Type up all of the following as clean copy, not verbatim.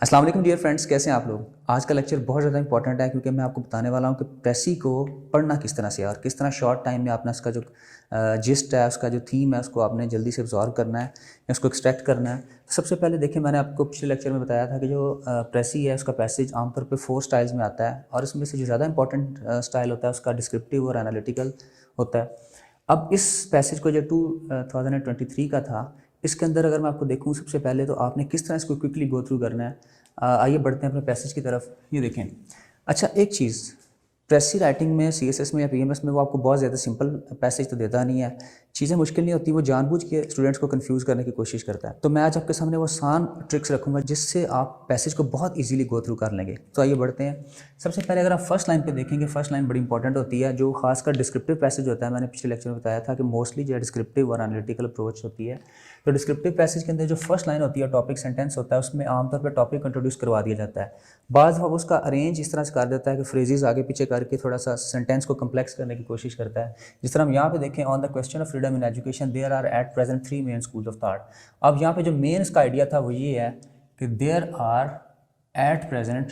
अस्सलाम वालेकुम dear friends, कैसे हैं आप लोग। आज का लेक्चर बहुत ज़्यादा इंपॉर्टेंट है क्योंकि मैं आपको बताने वाला हूं कि प्रेसी को पढ़ना किस तरह से और किस तरह शॉर्ट टाइम में आपने उसका जो जिस्ट है, उसका जो थीम है, उसको आपने जल्दी से अब्जॉर्व करना है या उसको एक्सट्रैक्ट करना है। तो सबसे पहले देखिए, मैंने आपको पिछले लेक्चर में बताया था कि जो प्रेसी है उसका पैसेज आमतौर पर 4 स्टाइल्स में आता है और इसमें से जो ज़्यादा इंपॉर्टेंट स्टाइल होता है उसका डिस्क्रिप्टिव और एनालिटिकल होता है। अब इस पैसेज को जो 2023 का था, इसके अंदर अगर मैं आपको देखूं, सबसे पहले तो आपने किस तरह इसको क्विकली गो थ्रू करना है। आइए बढ़ते हैं अपने पैसेज की तरफ। ये देखें, अच्छा एक चीज़, प्रेसी राइटिंग में सीएसएस में या पीएमएस में वो आपको बहुत ज़्यादा सिंपल पैसेज तो देता नहीं है, चीज़ें मुश्किल नहीं होती, वो जानबूझ के स्टूडेंट्स को कंफ्यूज करने की कोशिश करता है। तो मैं आज आपके सामने वो आसान ट्रिक्स रखूंगा जिससे आप पैसेज को बहुत इजीली गो थ्रू कर लेंगे। तो आइए बढ़ते हैं। सबसे पहले अगर आप फर्स्ट लाइन पे देखेंगे, फर्स्ट लाइन बड़ी इंपॉर्टेंट होती है, जो खासकर डिस्क्रिप्टिव पैसेज होता है। मैंने पिछले लेक्चर में बताया था कि मोस्टली जो डिस्क्रिप्टिव और एनालिटिकल अप्रोच होती है। तो डिस्क्रिप्टिव पैसेज के अंदर जो फर्स्ट लाइन होती है, टॉपिक सेंटेंस होता है, उसमें आमतौर पर टॉपिक इंट्रोड्यूस करवा दिया जाता है। बाज़ वो उसका अरेंज इस तरह से कर देता है कि फ्रेजेस आगे पीछे करके थोड़ा सा सेंटेंस को कम्प्लेक्स करने की कोशिश करता है। जिस तरह हम यहाँ पे देखें, on the question of freedom in education there are at present 3 main schools of thought. अब यहाँ पे जो मेन इसका आइडिया था वो ये है कि there are at present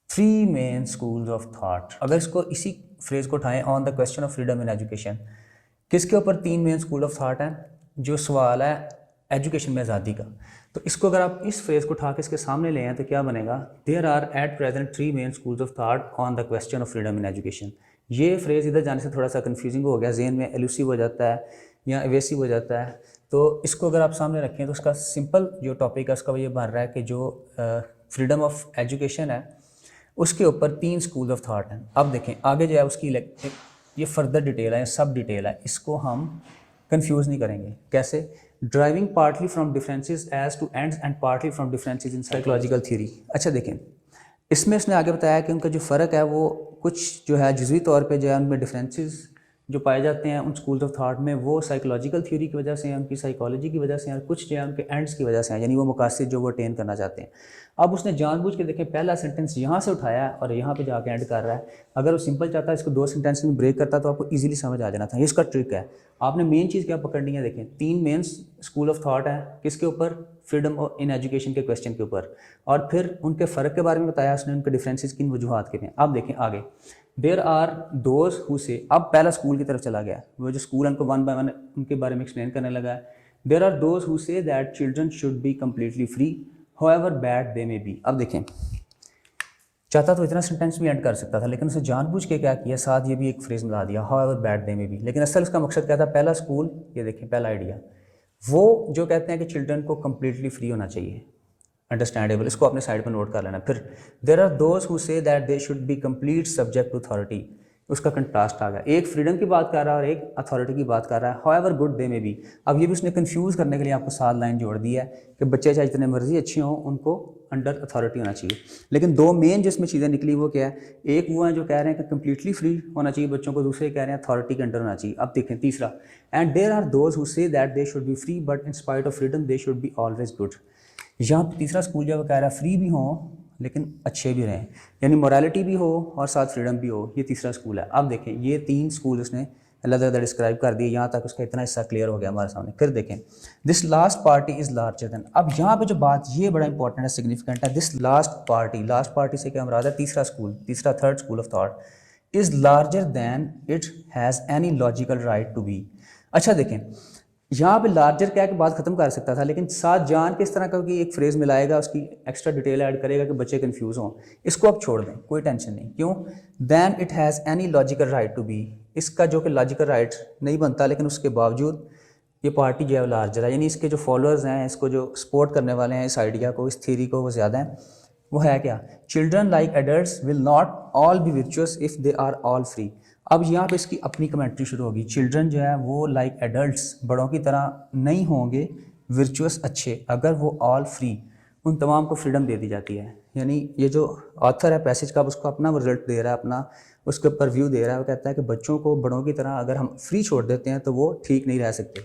3 main schools of thought. अगर इसको इसी फ्रेज को उठाएं, on the question of freedom in education, किसके ऊपर 3 मेन स्कूल ऑफ थॉट हैं? जो सवाल है एजुकेशन में आज़ादी का। तो इसको अगर आप इस फ्रेज को उठा के इसके सामने ले आए तो क्या बनेगा? There are at present 3 main schools of thought on the question of freedom in education. ये फ्रेज इधर जाने से थोड़ा सा कन्फ्यूजिंग हो गया, जेन में एलूसिव हो जाता है या एवेसिव हो जाता है। तो इसको अगर आप सामने रखें तो उसका सिंपल जो टॉपिक है उसका ये बन रहा है कि जो फ्रीडम ऑफ एजुकेशन है उसके ऊपर 3 स्कूल ऑफ थॉट हैं। अब देखें आगे जो है उसकी ये फर्दर डिटेल है, सब डिटेल है, इसको हम कंफ्यूज नहीं करेंगे। कैसे? Driving partly from differences as to ends and partly from differences in psychological theory. अच्छा देखें, इसमें उसने आगे बताया कि उनका जो फ़र्क है वो कुछ जो है जुज़वी तौर पे जो है उनमें डिफरेंसेस जो पाए जाते हैं उन स्कूल्स ऑफ थॉट में, वो साइकोलॉजिकल थ्योरी की वजह से हैं, उनकी साइकोलॉजी की वजह से हैं, और कुछ जो है उनके एंड्स की वजह से हैं, यानी वो मकासद जो वो अटेन करना चाहते हैं। अब उसने जानबूझ के देखें पहला सेंटेंस यहाँ से उठाया और यहाँ पे जाके एंड कर रहा है। अगर वो सिंपल चाहता है इसको 2 सेंटेंस में ब्रेक करता तो आपको इजीली समझ आ जाना था। ये इसका ट्रिक है। आपने मेन चीज़ क्या पकड़नी है? देखें 3 मेन स्कूल ऑफ थॉट है, किसके ऊपर? फ्रीडम इन एजुकेशन के क्वेश्चन के ऊपर, और फिर उनके फ़र्क के बारे में बताया उसने, उनके डिफरेंसेस किन वजूहात के हैं। अब देखें आगे, देयर आर दोज हु से, अब पहला स्कूल की तरफ चला गया, वो जो स्कूल उनको 1 बाय 1 उनके बारे में एक्सप्लेन करने लगा है। There are those who say that children should be completely free however bad they may be. अब देखें, चाहता तो इतना सेंटेंस भी एंड कर सकता था, लेकिन उसे जानबूझ के क्या किया, साथ ये भी एक फ्रेज मिला दिया, however bad they may B. लेकिन असल उसका मकसद क्या था? पहला स्कूल, ये देखें पहला आइडिया, वो जो कहते हैं कि चिल्ड्रन को कम्प्लीटली फ्री होना चाहिए, अंडरस्टैंडेबल, इसको अपने साइड पर नोट कर लेना। फिर there are those who say that they should be complete subject to authority, उसका कंट्रास्ट आ गया, एक फ्रीडम की बात कर रहा है और एक अथॉरिटी की बात कर रहा है, however good they may be. अब ये भी उसने कंफ्यूज करने के लिए आपको 7 लाइन जोड़ दी है कि बच्चे चाहे जितने मर्जी अच्छे हों उनको अंडर अथॉरिटी होना चाहिए। लेकिन 2 मेन जिसमें चीज़ें निकली वो क्या है? एक वो हैं जो कह रहे हैं कि कम्प्लीटली फ्री होना चाहिए बच्चों को, दूसरे कह रहे हैं अथॉरिटी के अंडर होना चाहिए। अब देखें तीसरा, and there are those who say that they should be free but in spite of freedom they should be always good. यहाँ पर तीसरा स्कूल जो कह रहा है फ्री भी हों लेकिन अच्छे भी रहें, यानी मोरालिटी भी हो और साथ फ्रीडम भी हो, ये तीसरा स्कूल है। अब देखें ये 3 स्कूल उसने अलग-अलग डिस्क्राइब कर दिए, यहाँ तक उसका इतना हिस्सा क्लियर हो गया हमारे सामने। फिर देखें, this last party is larger than. अब यहाँ पे जो बात ये बड़ा इंपॉर्टेंट है, सिग्निफिकेंट है, दिस लास्ट पार्टी से क्या मुराद है? तीसरा स्कूल, तीसरा third school of thought is larger than it has any logical right to be. अच्छा देखें, यहाँ पे लार्जर क्या कि बात खत्म कर सकता था, लेकिन साथ जान के इस तरह का कि एक फ्रेज मिलाएगा, उसकी एक्स्ट्रा डिटेल ऐड करेगा कि बच्चे कंफ्यूज हों। इसको आप छोड़ दें, कोई टेंशन नहीं। क्यों? Than it has any logical right to be, इसका जो कि लॉजिकल राइट नहीं बनता, लेकिन उसके बावजूद ये पार्टी जो है लार्जर है, यानी इसके जो फॉलोअर्स हैं, इसको जो सपोर्ट करने वाले हैं, इस आइडिया को, इस थ्योरी को, वो ज़्यादा हैं। वो है क्या? Children like adults will not all be virtuous if they are all free. अब यहाँ पे इसकी अपनी कमेंट्री शुरू होगी। चिल्ड्रन जो है वो लाइक एडल्ट्स, बड़ों की तरह नहीं होंगे वर्चुअस, अच्छे, अगर वो ऑल फ्री, उन तमाम को फ्रीडम दे दी जाती है। यानी ये जो ऑथर है पैसेज का, उसको अपना रिजल्ट दे रहा है, अपना उसके ऊपर व्यू दे रहा है। वो कहता है कि बच्चों को बड़ों की तरह अगर हम फ्री छोड़ देते हैं तो वो ठीक नहीं रह सकते।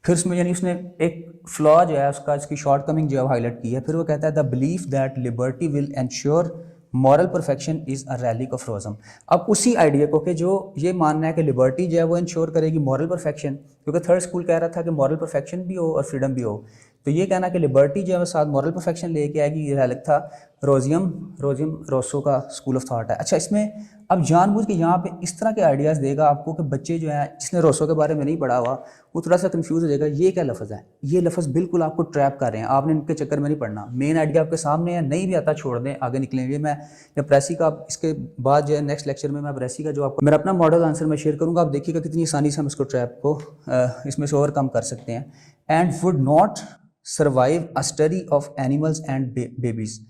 फिर उसमें यानी उसने एक फ्लॉ जो है उसका, इसकी शॉर्ट कमिंग जो है हाईलाइट की है। फिर वो कहता है the belief that liberty will ensure moral perfection is a relic of Rousseauism. अब उसी आइडिया को कि जो ये मानना है कि लिबर्टी जो है वो इंश्योर करेगी मॉरल परफेक्शन, क्योंकि थर्ड स्कूल कह रहा था कि मॉरल परफेक्शन भी हो और फ्रीडम भी हो, तो ये कहना कि लिबर्टी जो है साथ मॉरल परफेक्शन लेके आएगी, ये अलग था। रोजियम रोसो का स्कूल ऑफ थॉट है। अच्छा, इसमें अब जानबूझ के यहाँ पे इस तरह के आइडियाज़ देगा आपको कि बच्चे जो है, जिसने रोसो के बारे में नहीं पढ़ा हुआ, वो थोड़ा सा कंफ्यूज हो जाएगा, ये क्या लफ्ज़ है, ये लफ्ज़ बिल्कुल आपको ट्रैप कर रहे हैं, आपने इनके चक्कर में नहीं पढ़ना। मेन आइडिया आपके सामने है, नहीं भी आता छोड़ दें, आगे निकलेंगे। मैं या प्रेसी का इसके बाद जो है नेक्स्ट लेक्चर में मैं प्रेसी का जो आपको मेरा अपना मॉडल आंसर मैं शेयर करूँगा, आप देखिएगा कितनी आसानी से हम इसको ट्रैप को इसमें से ओवरकम कर सकते हैं। And would not survive a study of animals and babies.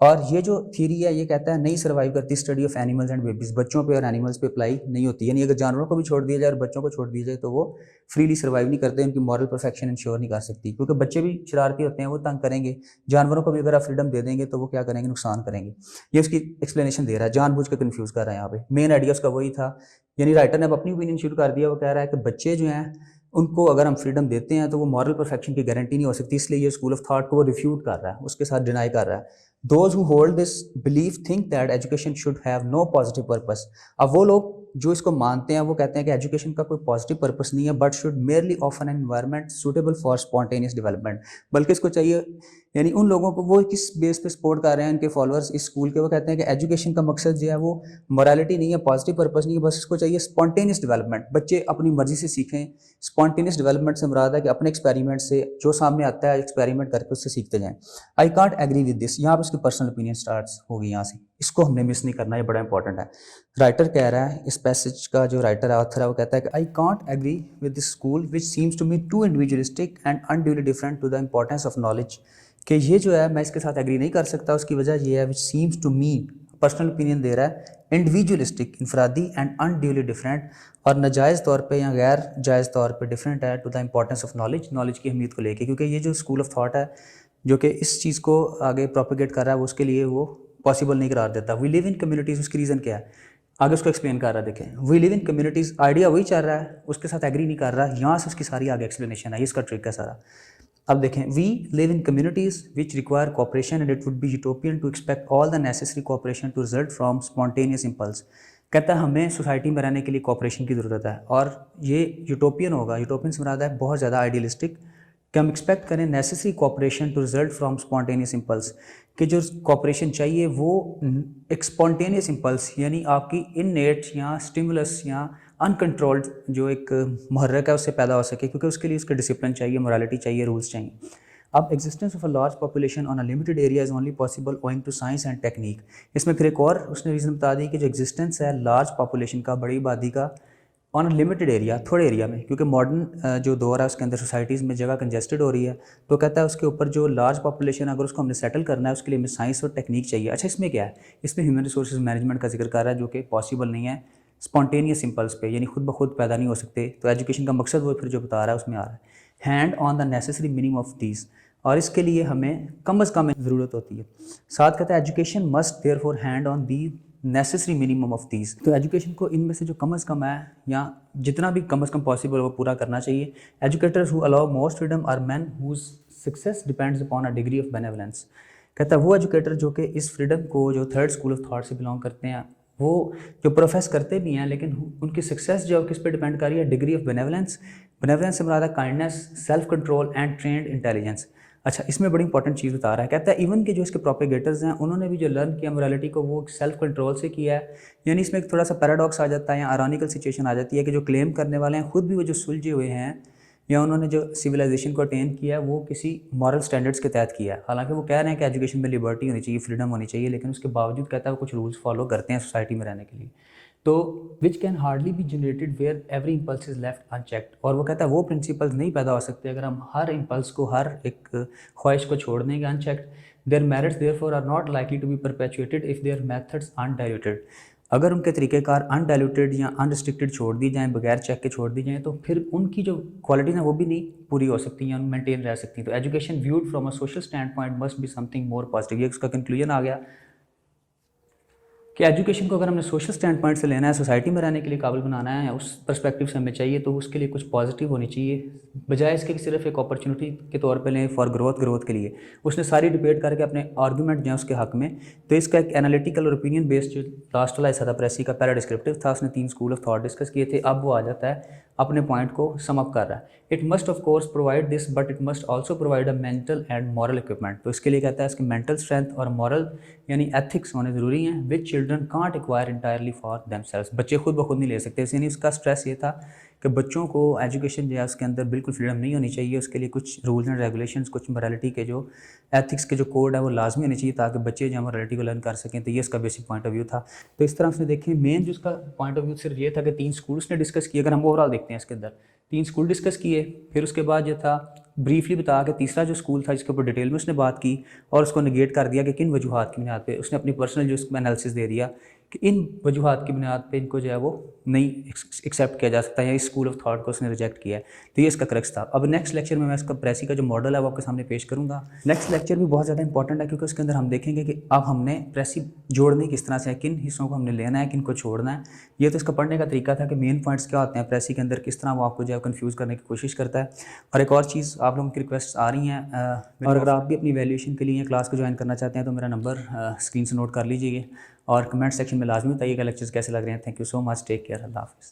और ये जो थ्योरी है ये कहता है नहीं सर्वाइव करती study of animals and babies, बच्चों पे और एनिमल्स पे अप्लाई नहीं होती। यानी अगर जानवरों को भी छोड़ दिया जाए और बच्चों को छोड़ दिया जाए तो वो फ्रीली सर्वाइव नहीं करते, उनकी मॉरल परफेक्शन इंश्योर नहीं कर सकती, क्योंकि बच्चे भी शरारती होते हैं, वो तंग करेंगे। जानवरों को भी अगर आप फ्रीडम दे देंगे तो वो क्या करेंगे, नुकसान करेंगे। ये उसकी एक्सप्लेनेशन दे रहा है, जानबूझ के कन्फ्यूज़ कर रहा है यहाँ पे। मेन आइडिया उसका वही था, यानी राइटर ने अब अपनी ओपिनियन शुरू कर दिया। वो कह रहा है कि बच्चे जो हैं उनको अगर हम फ्रीडम देते हैं तो वो मॉरल परफेक्शन की गारंटी नहीं हो सकती, इसलिए ये स्कूल ऑफ थॉट को वो रिफ्यूट कर रहा है, उसके साथ डिनाई कर रहा है। Those who hold this belief think that education should have no positive purpose। अब वो लोग जो इसको मानते हैं वो कहते हैं कि एजुकेशन का कोई पॉजिटिव पर्पस नहीं है, but should merely offer an environment suitable for spontaneous development. बल्कि इसको चाहिए, यानी उन लोगों को वो किस बेस पे सपोर्ट कर रहे हैं, उनके फॉलोअर्स इस स्कूल के, वो कहते हैं कि एजुकेशन का मकसद जो है वो मोरालिटी नहीं है, पॉजिटिव पर्पस नहीं है, बस इसको चाहिए स्पॉन्टेनियस डेवलपमेंट, बच्चे अपनी मर्जी से सीखें। स्पॉन्टेनियस डेवलपमेंट से मुराद है कि अपने एक्सपेरिमेंट से जो सामने आता है एक्सपेरिमेंट करके उससे सीखते जाएं। I can't agree with this, यहाँ पर उसकी पर्सनल ओपिनियन स्टार्ट्स होगी यहाँ से, इसको हमने मिस नहीं करना, ये बड़ा इंपॉर्टेंट है। राइटर कह रहा है, इस पैसेज का जो राइटर है, ऑथर है, वो कहता है कि I can't agree with this school which seems to me too individualistic and unduly different to the importance of knowledge. कि ये जो है मैं इसके साथ एग्री नहीं कर सकता, उसकी वजह ये है which seems to me, personal opinion दे रहा है, इंडिविजुअलिस्टिक इनफरादी एंड अनड्यूली डिफरेंट, और नाजायज़ तौर पे या गैर जायज़ तौर पे डिफरेंट है to the importance of knowledge, knowledge की अहमियत को लेके। क्योंकि ये जो स्कूल ऑफ थॉट है जो कि इस चीज़ को आगे प्रोपेगेट कर रहा है, वो उसके लिए वो पॉसिबल नहीं करार देता। वी लिव इन कम्युनिटीज़, उसकी रीज़न क्या है आगे उसको एक्सप्लेन कर रहा है। देखें, we live in communities, idea वही चल रहा है, उसके साथ एग्री नहीं कर रहा, यहाँ से उसकी सारी आगे एक्सप्लेनेशन है, इसका ट्रिक है सारा। अब देखें, we live in communities which require cooperation and it would be utopian to expect all the necessary cooperation to result from spontaneous impulse. कहता है हमें सोसाइटी में रहने के लिए कोऑपरेशन की ज़रूरत है, और ये यूटोपियन होगा, यूटोपियन से मुराद है बहुत ज़्यादा आइडियलिस्टिक, कि हम एक्सपेक्ट करें necessary cooperation to result from spontaneous impulse, कि जो कोऑपरेशन चाहिए वो एक स्पॉन्टेनियस इम्पल्स, यानी आपकी इननेट या स्टिमुलस या अनकंट्रोल्ड जो एक मुहर्रक है उससे पैदा हो सके, क्योंकि उसके लिए उसका डिसिप्लिन चाहिए, मोरालिटी चाहिए, रूल्स चाहिए। अब existence of a large population on a limited area is only possible owing to science and technique. इसमें फिर एक और उसने रीज़न बता दी कि जो एग्जिस्टेंस है लार्ज पॉपुलेशन का, बड़ी आबादी का, ऑन अ लिमिटेड एरिया, थोड़े एरिया में, क्योंकि मॉडर्न जो दौर है उसके अंदर सोसाइटीज़ में जगह कंजेस्टेड हो रही है, तो कहता है उसके ऊपर जो लार्ज पॉपुलेशन अगर उसको हमने सेटल करना है उसके लिए हमें साइंस और टेक्निक चाहिए। अच्छा, इसमें क्या है, इसमें ह्यूमन रिसोर्सेज मैनेजमेंट का जिक्र कर रहा है, जो कि पॉसिबल नहीं है स्पॉन्टेनियस इम्पल्स पे, यानी खुद ब खुद पैदा नहीं हो सकते। तो एजुकेशन का मकसद वो फिर जो बता रहा है उसमें आ रहा है, hand on the necessary minimum of these, और इसके लिए हमें कम अज़ कम ज़रूरत होती है। साथ कहता है education must therefore hand on the necessary minimum of these. तो एजुकेशन को इनमें से जो कम अज़ कम है या जितना भी कम अज़ कम पॉसिबल वो पूरा करना चाहिए। Educators who allow most freedom are men whose success depends upon a degree of benevolence. कहता है वो एजुकेटर जो कि इस फ्रीडम को, जो थर्ड स्कूल ऑफ थॉट से बिलोंग करते हैं, वो जो प्रोफेस करते भी हैं, लेकिन उनकी सक्सेस जो किस पे डिपेंड कर रही है, डिग्री ऑफ बेनेवलेंस। बेनेवलेंस से मुराद है kindness, self control and trend intelligence. अच्छा, इसमें बड़ी इंपॉर्टेंट चीज़ बता रहा है, कहता है इवन के जो इसके प्रोपेगेटर्स हैं उन्होंने भी जो लर्न किया मोरालिटी को वो सेल्फ कंट्रोल से किया है। यानी इसमें एक थोड़ा सा पैराडॉक्स आ जाता है या आयरॉनिकल सिचुएशन आ जाती है कि जो क्लेम करने वाले हैं खुद भी वो जो सुलझे हुए हैं या उन्होंने जो सिविलाइजेशन को अटेन किया है वो किसी मॉरल स्टैंडर्ड्स के तहत किया है। हालांकि वो कह रहे हैं कि एजुकेशन में लिबर्टी होनी चाहिए, फ्रीडम होनी चाहिए, लेकिन उसके बावजूद कहता है वो कुछ रूल्स फॉलो करते हैं सोसाइटी में रहने के लिए। तो which can hardly be generated where every impulse is left unchecked. और वो कहता है वो प्रिंसिपल्स नहीं पैदा हो सकते अगर हम हर इम्पल्स को, हर एक ख्वाहिश को छोड़ देंगे unchecked. Their merits therefore are not likely to be perpetuated if their methods undiluted. अगर उनके तरीक़ेकार अनडाइल्यूटेड या अनरिस्ट्रिक्टेड छोड़ दी जाएँ, बगैर चेक के छोड़ दी जाएँ, तो फिर उनकी जो क्वालिटीज़ हैं वो भी नहीं पूरी हो सकती या मेंटेन रह सकती। तो education viewed from a social stand point must be something more positive. ये उसका कंक्लूजन आ गया कि एजुकेशन को अगर हमने सोशल स्टैंड पॉइंट से लेना है, सोसाइटी में रहने के लिए काबिल बनाना है, उस पर्सपेक्टिव से हमें चाहिए, तो उसके लिए कुछ पॉजिटिव होनी चाहिए, बजाय इसके कि सिर्फ एक अपॉर्चुनिटी के तौर पे लें फॉर ग्रोथ के लिए। उसने सारी डिबेट करके अपने आर्गूमेंट जो है उसके हक में। तो इसका एक एनालिटिकल और ओपिनियन बेस्ड जो लास्ट वाला हिस्सा था प्रेसी का, पैरा डिस्क्रिप्टिव था, उसने 3 स्कूल ऑफ थॉट डिस्कस किए थे। अब वो आ जाता है अपने पॉइंट को सम अप कर रहा है। It must of course provide this but it must also provide a mental and moral equipment. तो इसके लिए कहता है इसकी मेंटल स्ट्रेंथ और मॉरल यानी एथिक्स होने ज़रूरी हैं, विच children can't acquire entirely for themselves. बच्चे खुद ब खुद नहीं ले सकते, यानी उसका स्ट्रेस ये था कि बच्चों को एजुकेशन जो है उसके अंदर बिल्कुल फ्रीडम नहीं होनी चाहिए, उसके लिए कुछ रूल्स एंड रेगुलेशंस, कुछ मोरालिटी के जो एथिक्स के जो कोड है वो लाजमी होनी चाहिए ताकि बच्चे जो मोरालिटी को लर्न कर सकें। तो ये इसका बेसिक पॉइंट ऑफ व्यू था। तो इस तरह उसने देखें मेन जो उसका पॉइंट ऑफ व्यू सिर्फ ये था कि 3 स्कूल उसने डिस्कस किए। अगर हम ओवरऑल देखते हैं इसके अंदर 3 स्कूल डिस्कस किए, फिर उसके बाद जो था ब्रीफली बता के तीसरा जो स्कूल था जिसके ऊपर डिटेल में उसने बात की और उसको निगेट कर दिया कि किन वजूहात की बुनियाद पे उसने अपनी पर्सनल जो उसमें एनालिसिस दे दिया कि इन वजूहात की बुनियाद पे इनको जो है वो नहीं एक्सेप्ट किया जा सकता या इस स्कूल ऑफ थॉट को उसने रिजेक्ट किया है। तो ये इसका क्रक्स था। अब नेक्स्ट लेक्चर में मैं इसका प्रेसी का जो मॉडल है वो आपके सामने पेश करूँगा। नेक्स्ट लेक्चर भी बहुत ज़्यादा इंपॉर्टेंट है क्योंकि उसके अंदर हम देखेंगे कि अब हमने प्रेसी जोड़नी किस तरह से है, किन हिस्सों को हमने लेना है, किन को छोड़ना है। ये तो इसका पढ़ने का तरीका था कि मेन पॉइंट्स क्या होते हैं प्रेसी के अंदर, किस तरह वो आपको जो है कन्फ्यूज़ करने की कोशिश करता है। और एक और चीज़, आप लोगों की रिक्वेस्ट आ रही हैं और अगर आप भी अपनी वैल्यूएशन के लिए क्लास को ज्वाइन करना चाहते हैं तो मेरा नंबर स्क्रीन से नोट कर लीजिए और कमेंट सेक्शन में लाजमी बताइएगा लेक्चर्स कैसे लग रहे हैं। Thank you so much, take care, अल्लाह हाफ़िज़।